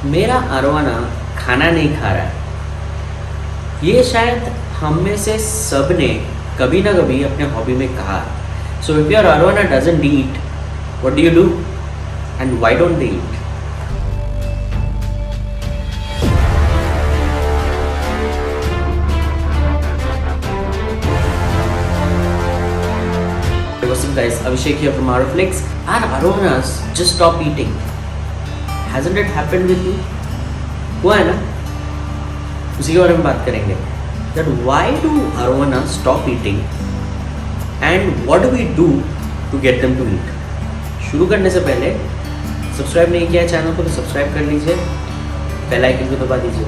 मेरा अरवाना खाना नहीं खा रहा है। ये शायद हम में से सब ने कभी ना कभी अपने हॉबी में कहा। So if your arowana doesn't eat, what do you do and why don't they eat? What's up guys, Abhishek here from Aroflix. Our arowanas just stop eating. Hasn't it happened with you? हुआ है ना? उसी के बारे में बात करेंगे. That why do arowanas stop eating and what do we do to get them to eat? शुरू करने से पहले सब्सक्राइब नहीं किया है चैनल को तो सब्सक्राइब कर लीजिए, बेल आइकन को दबा दीजिए.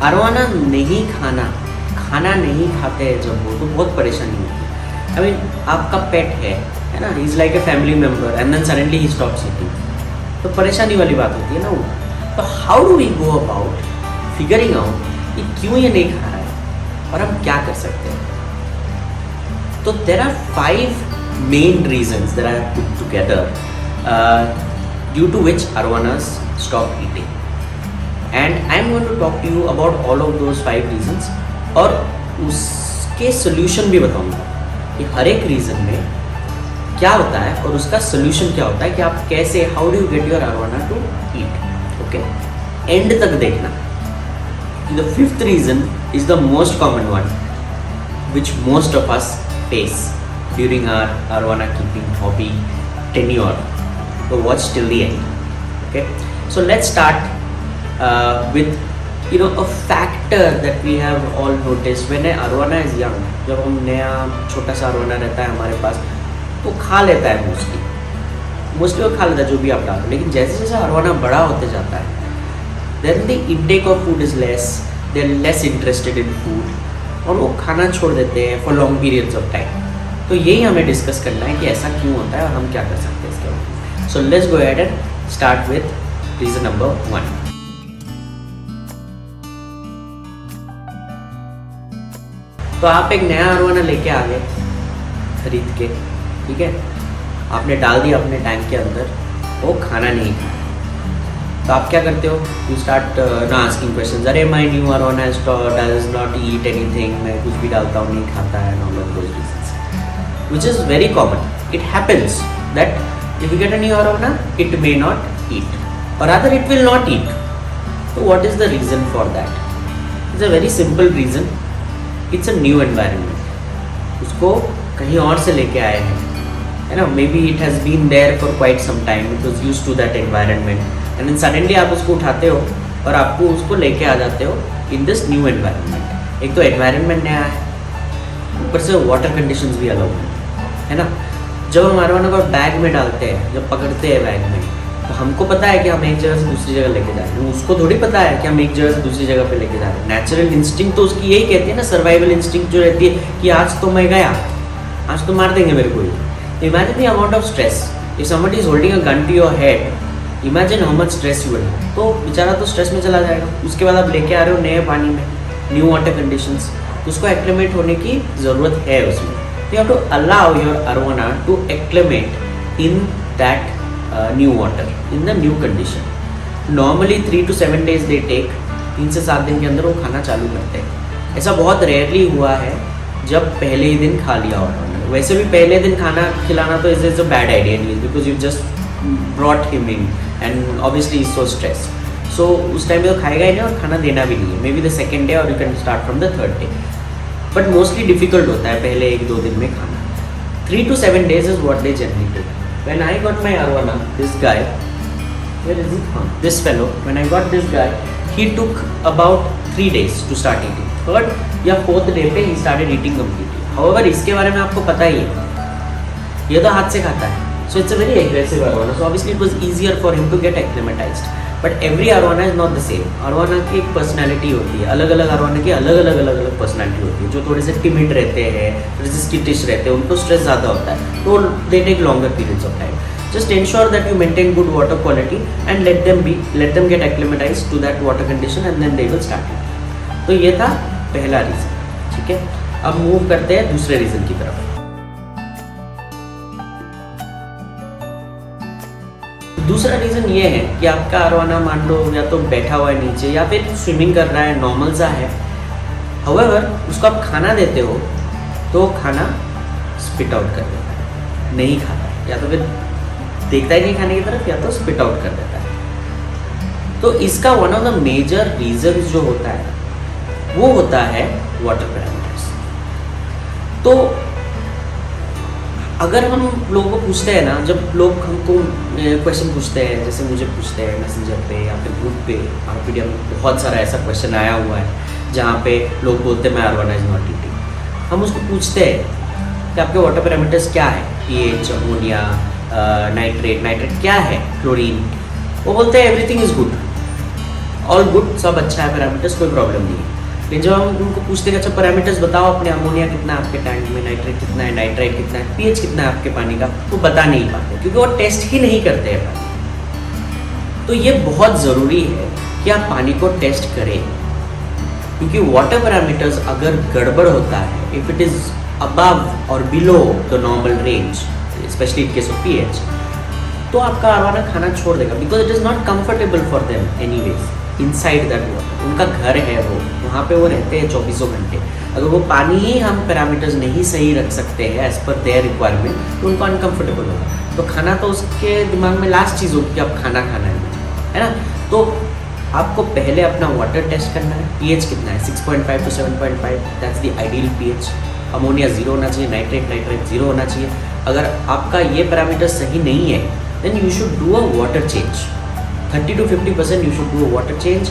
अरवाना नहीं खाना, खाना नहीं खाते हैं जब वो तो बहुत परेशानी होती है. I mean, आपका पेट है ना, he's like a family member and then suddenly he stops eating. तो परेशानी वाली बात होती है ना वो. तो how do we go about figuring out कि क्यों ये नहीं खा रहा है और हम क्या कर सकते हैं? तो there are 5 main reasons that I have put together due to which arowanas stop eating. And I am going to talk to you about all of those 5 reasons और उसके solution भी बताऊंगा कि हर एक रीज़न में क्या होता है और उसका सोल्यूशन क्या होता है कि आप कैसे, how do you get your arowana to eat. Okay, end तक देखना. The 5th reason is the most common one which most of us face during our arowana keeping hobby tenure. तो watch till the end. Okay, so let's start with a factor that we have all noticed when an arowana is young. जब हम नया छोटा सा arowana रहता है हमारे पास तो खा लेता है मोस्टली वो खा लेता है जो भी आप डालो. लेकिन जैसे जैसे अरवाना बड़ा होते जाता है then the intake of food is less, they are less interested in food और वो खाना छोड़ देते हैं for long periods of time. तो यही हमें डिस्कस करना है कि ऐसा क्यों होता है और हम क्या कर सकते हैं इसके बारे में. So let's go ahead and start with reason number 1. तो आप एक नया अरवाना लेके आ गए खरीद के, ठीक है, आपने डाल दिया अपने टैंक के अंदर, वो खाना नहीं खाया. तो आप क्या करते हो? यू स्टार्ट ना आस्किंग क्वेश्चंस. अरे my new arowana does not eat anything, मैं कुछ भी डालता हूँ नहीं खाता है, all of those reasons which is very common. It happens that if you get a new arowana it may not eat और other it will not eat. तो what is the reason for that? It's a very simple reason. It's a new environment. उसको कहीं और से लेके आए हैं, है ना. Maybe it has been there for quite some time, it was use to that environment and then suddenly आप उसको उठाते हो और आपको उसको लेके आ जाते हो इन दिस न्यू एनवायरनमेंट. एक तो एनवायरनमेंट नया है, ऊपर से वाटर कंडीशंस भी अलग है ना. जब हम अरवाना को बैग में डालते हैं, जब पकड़ते हैं बैग में, तो हमको पता है कि हम एक जगह से दूसरी जगह लेके जा रहे हैं. उसको थोड़ी पता है कि हम एक जगह से दूसरी जगह पे लेके जा रहे हैं. नेचुरल इंस्टिंक्ट तो उसकी यही कहती है ना, सर्वाइवल इंस्टिंक्ट जो रहती है कि आज तो मैं गया, आज तो मार देंगे मेरे को. Imagine the amount of stress. If somebody is holding a gun to your head, imagine how much stress you will have. तो बेचारा तो स्ट्रेस में चला जाएगा. उसके बाद आप लेके आ रहे हो नए पानी में, न्यू वाटर कंडीशंस, उसको एक्लेमेट होने की ज़रूरत है उसमें. You have to allow your arowana to acclimate in that new water, in the new condition. Normally 3 to 7 days they take. 3 से 7 दिन के अंदर वो खाना चालू करते हैं. ऐसा बहुत रेयरली हुआ है जब पहले ही दिन खा लिया हो. वैसे भी पहले दिन खाना खिलाना तो इज अ बैड आइडिया नहीं, because you just brought him in and obviously is so stress. So उस टाइम में तो खाएगा ही नहीं और खाना देना भी नहीं है. Maybe the second day और you can start from the 3rd day. But mostly difficult होता है पहले 1-2 दिन में खाना. 3 to 7 days is what they generally do. When I got my arowana, this guy, where is he? This fellow, when I got this guy, he took about 3 days to start eating. 3rd या 4th day पे he started eating completely. However, इसके बारे में आपको पता ही है, ये तो हाथ से खाता है. So it's a very aggressive arowana. So obviously it was easier for him to get acclimatized. But every arowana is not the same. arowana की एक पर्सनैलिटी होती है, अलग अलग arowana की अलग अलग पर्सनैलिटी होती है. जो थोड़े से टिमिड रहते हैं, थोड़े से स्किटिश रहते हैं, उनको स्ट्रेस ज़्यादा होता है, तो they take longer periods of time. Just ensure that you maintain good water quality and let them get acclimatized to that water condition and then they will start it. तो ये था पहला रीज़न. ठीक है, अब मूव करते हैं दूसरे रीज़न की तरफ. दूसरा रीज़न ये है कि आपका अरवाना मान लो या तो बैठा हुआ है नीचे या फिर स्विमिंग कर रहा है, नॉर्मल सा है। हाउएवर उसको आप खाना देते हो तो खाना स्पिट आउट कर देता है, नहीं खाता है, या तो फिर देखता ही नहीं खाने की तरफ, या तो स्पिट आउट कर देता है। तो इसका one of the major reasons जो होता है वो होता है वाटर पैरामीटर्स। तो अगर हम लोगों को पूछते हैं ना, जब लोग हमको क्वेश्चन पूछते हैं, जैसे मुझे पूछते हैं मैसेंजर पे या फिर ग्रुप पे, आरपीडीएम में बहुत सारा ऐसा क्वेश्चन आया हुआ है जहाँ पे लोग बोलते हैं मैं अरवाना इज नॉट ईटिंग। हम उसको पूछते हैं कि आपके वाटर पैरामीटर्स क्या है, पीएच, अमोनिया, नाइट्रेट क्या है, क्लोरीन। वो बोलते हैं everything is good, all good, सब अच्छा है पैरामीटर्स, कोई प्रॉब्लम नहीं है। लेकिन जब हम उनको पूछते हैं अच्छा पैरामीटर्स बताओ अपने, अमोनिया कितना है आपके टैंक में, नाइट्रेट कितना है, नाइट्राइट कितना है, पीएच कितना है आपके पानी का, तो बता नहीं पाते क्योंकि वो टेस्ट ही नहीं करते हैं पानी। तो ये बहुत ज़रूरी है कि आप पानी को टेस्ट करें, क्योंकि वाटर पैरामीटर्स अगर गड़बड़ होता है, इफ़ इट इज़ अबव और below the normal range, specially in case of pH, तो आपका अरवाना खाना छोड़ देगा, because it is not comfortable for them anyways inside that water. उनका घर है वो, वहाँ पे वो रहते हैं 24 घंटे। अगर वो पानी ही हम पैरामीटर्स नहीं सही रख सकते हैं एज पर देयर रिक्वायरमेंट, तो उनको अनकंफर्टेबल होगा। तो खाना तो उसके दिमाग में लास्ट चीज़ होगी कि अब खाना खाना है ना। तो आपको पहले अपना वाटर टेस्ट करना है, पीएच कितना है, 6.5 to 7.5, that's the ideal pH. Ammonia 0 होना चाहिए, नाइट्रेट 0 होना चाहिए। अगर आपका ये पैरामीटर सही नहीं है, then you should do a water change. 30 to 50% you should do a water change,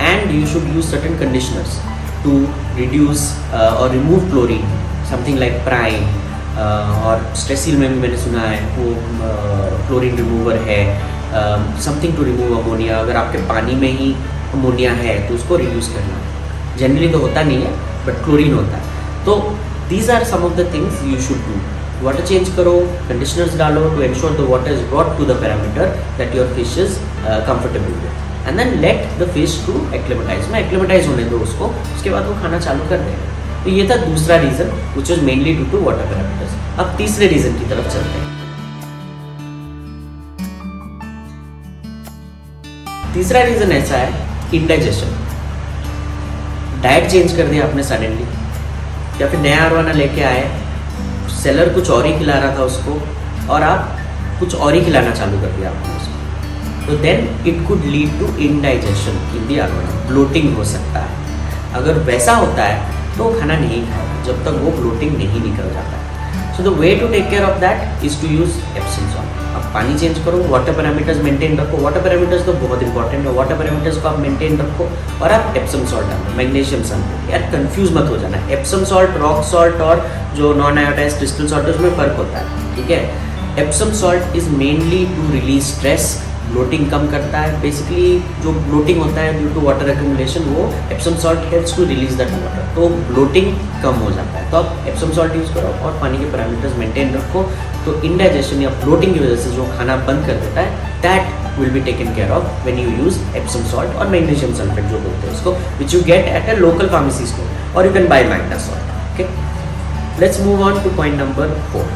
and you should use certain conditioners to reduce or remove chlorine, something like Prime और स्ट्रेसिल में भी मैंने सुना है वो क्लोरीन रिमूवर है, समथिंग टू रिमूव अमोनिया। अगर आपके पानी में ही अमोनिया है तो उसको रिड्यूस करना है। जनरली तो होता नहीं है, बट क्लोरीन होता है। तो these are some of the things you should do. Water change करो, कंडीशनर्स डालो to ensure the water is brought to the parameter that your fish is comfortable with, and then let the fish to acclimatize में acclimatize होने दो उसको, उसके बाद वो खाना चालू कर देगा। तो ये था दूसरा reason which is mainly due to water parameters. अब तीसरे रीज़न की तरफ चलते हैं। तीसरा रीज़न ऐसा है इंडाइजेशन। डाइट चेंज कर दिया आपने सडनली, या फिर नया अरवाना लेके आए, सेलर कुछ और ही खिला रहा था उसको और आप कुछ और ही खिलाना चालू कर दिया आपने उसको, तो then it could lead to indigestion in the arowana, bloating हो सकता है। अगर वैसा होता है तो खाना नहीं खाएगा जब तक वो ब्लोटिंग नहीं निकल जाता है। So the way to take care of that is to use Epsom salt. आप पानी चेंज करो, वाटर पैरामीटर्स मेंटेन रखो। वाटर पैरामीटर्स तो बहुत इंपॉर्टेंट है, वाटर पैरामीटर्स को आप मेंटेन रखो और आप एप्सम सॉल्ट डालो, मैग्नीशियम सल्फेट। यार कंफ्यूज मत हो जाना, एप्सम सॉल्ट, रॉक सॉल्ट और जो नॉन आयोडाइज्ड क्रिस्टल सॉल्ट है उसमें फ़र्क होता है, ठीक है। Epsom salt is mainly to release stress, bloating कम करता है। बेसिकली जो ब्लोटिंग होता है ड्यू टू वाटर एक्यूमुलेशन, वो Epsom salt helps to release that water, तो ब्लोटिंग कम हो जाता है। तो आप एप्सम सॉल्ट यूज़ करो और पानी के पैरामीटर्स मेंटेन रखो, तो इंडाइजेशन या ब्लोटिंग की वजह से जो खाना बंद कर देता है, that will be taken care of when you use Epsom salt और मैग्नीशियम सल्फेट जो बोलते हैं उसको, which you get at a local pharmacy store, और you can buy magna salt. Okay, let's move on to point number 4।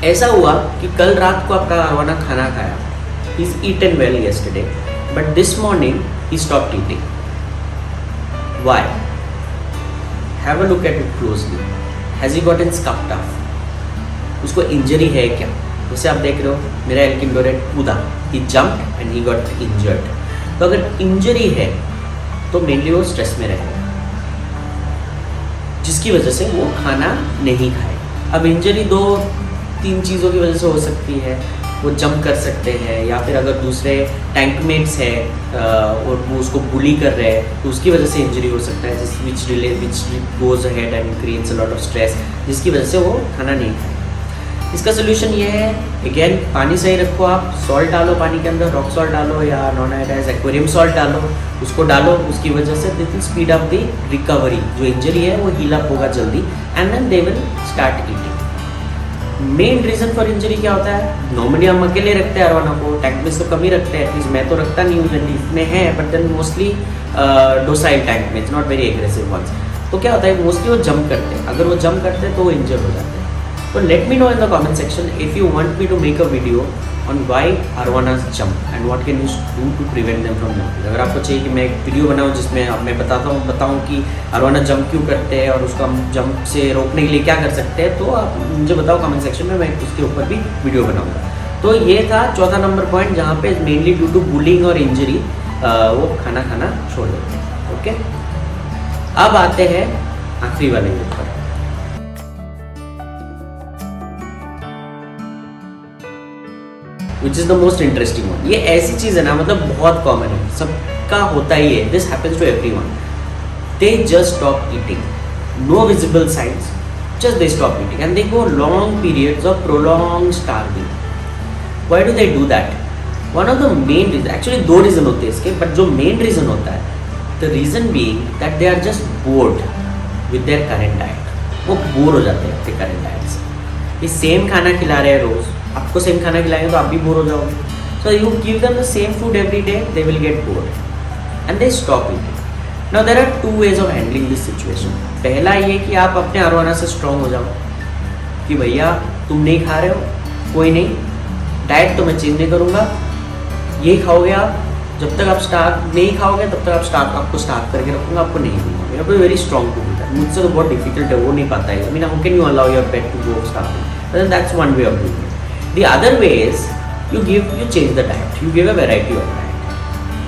ऐसा हुआ कि कल रात को आपका अरवाना खाना खाया, he's eaten well yesterday, but this morning he stopped eating. Why? Have a look at it closely. Has he gotten scuffed off? उसको इंजरी है क्या? जैसे आप देख रहे हो मेरा एल्किंडोरेट कूदा, he jumped and he got injured. तो अगर इंजरी है तो मेनली वो स्ट्रेस में रहेगा, जिसकी वजह से वो खाना नहीं खाएगा। अब इंजरी 2-3 चीज़ों की वजह से हो सकती है। वो जंप कर सकते हैं, या फिर अगर दूसरे टैंकमेट्स है और वो उसको बुली कर रहे हैं तो उसकी वजह से इंजरी हो सकता है, which goes ahead and creates a lot of stress, जिसकी वजह से वो खाना नहीं खाए। इसका सोल्यूशन ये है, अगेन पानी सही रखो, आप सॉल्ट डालो पानी के अंदर, रॉक सॉल्ट डालो या नॉन आयोडाइज्ड एक्वेरियम सॉल्ट डालो, उसको डालो, उसकी वजह से this will speed up the recovery. जो इंजरी है वो हील अप होगा जल्दी, and then they will start eating. Main reason for injury क्या होता है? नॉर्मली हम अकेले रखते हैं अरवाना को, टैंक में तो कम ही रखते हैं, एटलीस्ट मैं तो रखता नहीं हूँ, जनरली इसमें है, but then mostly docile tank में, it's not very aggressive ones. तो क्या होता है, मोस्टली वो जंप करते हैं, अगर वो जंप करते हैं तो वो इंजर हो जाते हैं। So let me know in the comment section if you want me to make a video on why arowanas jump and what can you do to prevent them from jumping. अगर आपको चाहिए कि मैं एक वीडियो बनाऊँ जिसमें मैं बताऊँ कि अरोवाना जंप क्यों करते हैं और उसको हम जंप से रोकने के लिए क्या कर सकते हैं, तो आप मुझे बताओ कमेंट सेक्शन में, मैं उसके ऊपर भी वीडियो बनाऊँगा। तो ये था चौथा नंबर पॉइंट जहाँ पे मेनली ड्यू टू बुलिंग और इंजरी वो खाना खाना छोड़ देते हैं। ओके, अब आते हैं आखिरी वाले ऊपर, which is the most interesting one. ये ऐसी चीज है ना, मतलब बहुत कॉमन है, सबका होता ही है, this happens to everyone. They just stop eating, no visible science, just they stop eating and they go long periods of prolonged starving. Why do they do that? One of the main reasons, actually दो reason होते हैं इसके, but जो main reason होता है, the reason being that they are just bored with their current diet. वो bore हो जाते हैं अपने current diet से। ये सेम खाना खिला रहे हैं रोज, आपको सेम खाना खिलाएंगे तो आप भी बोर हो जाओगे। So you give them the same food every day, they will get bored and they stop eating. Now there are two ways of handling this situation. पहला ये कि आप अपने अरोवाना से स्ट्रॉन्ग हो जाओ कि भैया तुम नहीं खा रहे हो, कोई नहीं, डाइट तो मैं चेंज नहीं करूँगा, यही खाओगे आप, जब तक आप स्टार्ट नहीं खाओगे तब तक आपको स्टार्ट करके रखूँगा, आपको नहीं दूँगा। मेरा कोई very strong to do that, मुझसे तो बहुत डिफिकल्ट है, वो नहीं पाता है। I mean how can you allow your pet to go starting, then that's one way of doing it. The other way is you change the diet, you give a variety of diet.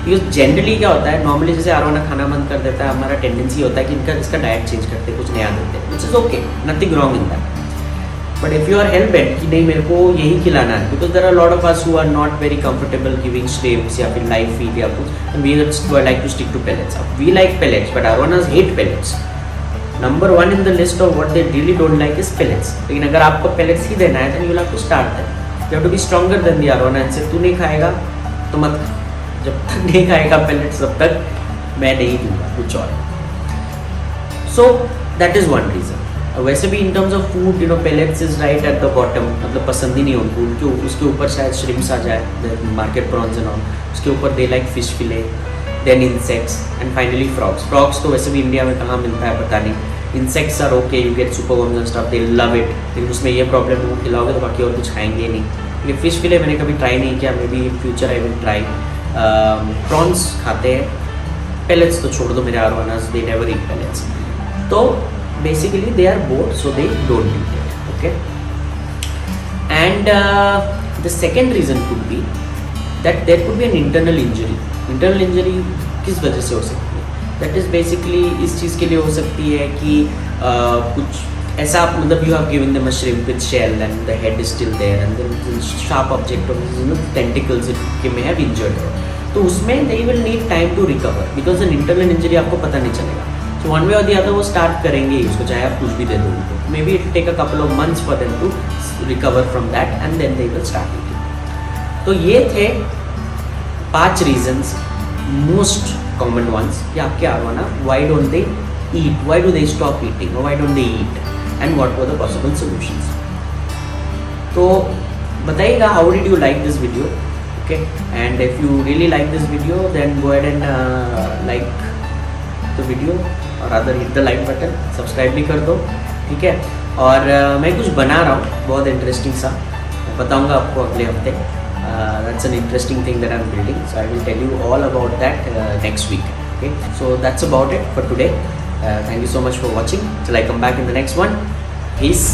Because generally क्या होता है, normally जैसे अरोवाना खाना बंद कर देता है, हमारा टेंडेंसी होता है कि इसका डाइट चेंज करते हैं, कुछ नया देते हैं, which is okay, nothing wrong in that. But if you are hell bent कि नहीं मेरे को यही खिलाना है, because there are lot of us who are not very comfortable giving shrimps या फिर लाइव फीड या कुछ, and we like to stick to pellets. We like pellets but arowanas hate pellets. Number one in the list of what they really don't like is pellets. लेकिन अगर आपको pellets ही देना है, then you will have to start that, you have to be stronger than the arowana. इनसे तू नहीं खाएगा तो मत, जब तक नहीं खाएगा पेलेट्स तब तक मैं नहीं दूंगा कुछ और। So that is one reason. वैसे भी in terms of food, you know, pellets is right at the bottom, मतलब पसंद ही नहीं उनको, उनके उसके ऊपर शायद श्रिम्प्स आ जाए, मार्केट प्रॉन्स एंड ऑल, उसके ऊपर they like fish fillet, then insects and finally frogs. Frogs तो वैसे भी इंडिया में कहाँ मिलता है पता नहीं। Insects are okay, you get superworms and stuff, they love it, लेकिन उसमें ये प्रॉब्लम है वो खिलाओगे तो बाकी और कुछ खाएंगे नहीं। ये फिश फिले मैंने कभी ट्राई नहीं किया, maybe in future I will try. Prawns खाते हैं, पेलेट्स तो छोड़ दो, मेरे arowanas they never eat pellets. तो basically they are bored, so they don't eat it. Okay, and the second reason could be that there could be an internal injury. Internal injury किस वजह से हो सकती है? दैट इज़ बेसिकली इस चीज़ के लिए हो सकती है कि कुछ ऐसा, मतलब you have given them a shrimp with shell and the head is still there and then sharp object of tentacles के मे हैव इंजर्ड, तो उसमें they will need time to recover, because an internal injury आपको पता नहीं चलेगा। So one way और the other वो start करेंगे उसको, चाहे आप कुछ भी दे दो उनको, maybe it take a couple of months for them to recover from that and then they will start eating. तो ये थे 5 रीजन्स, मोस्ट कॉमन वंस, कि आपके arowana why don't they eat, why do they stop eating, why don't they eat, and what were the possible solutions. तो बताइएगा how did you like this video, okay, and if you really like this video then go ahead and like the video or rather hit the like button, subscribe भी कर दो, ठीक है। और मैं कुछ बना रहा हूँ बहुत इंटरेस्टिंग सा, मैं बताऊँगा आपको अगले हफ्ते। that's an interesting thing that I'm building, so I will tell you all about that next week, okay. So that's about it for today. Thank you so much for watching. Till I come back in the next one. Peace.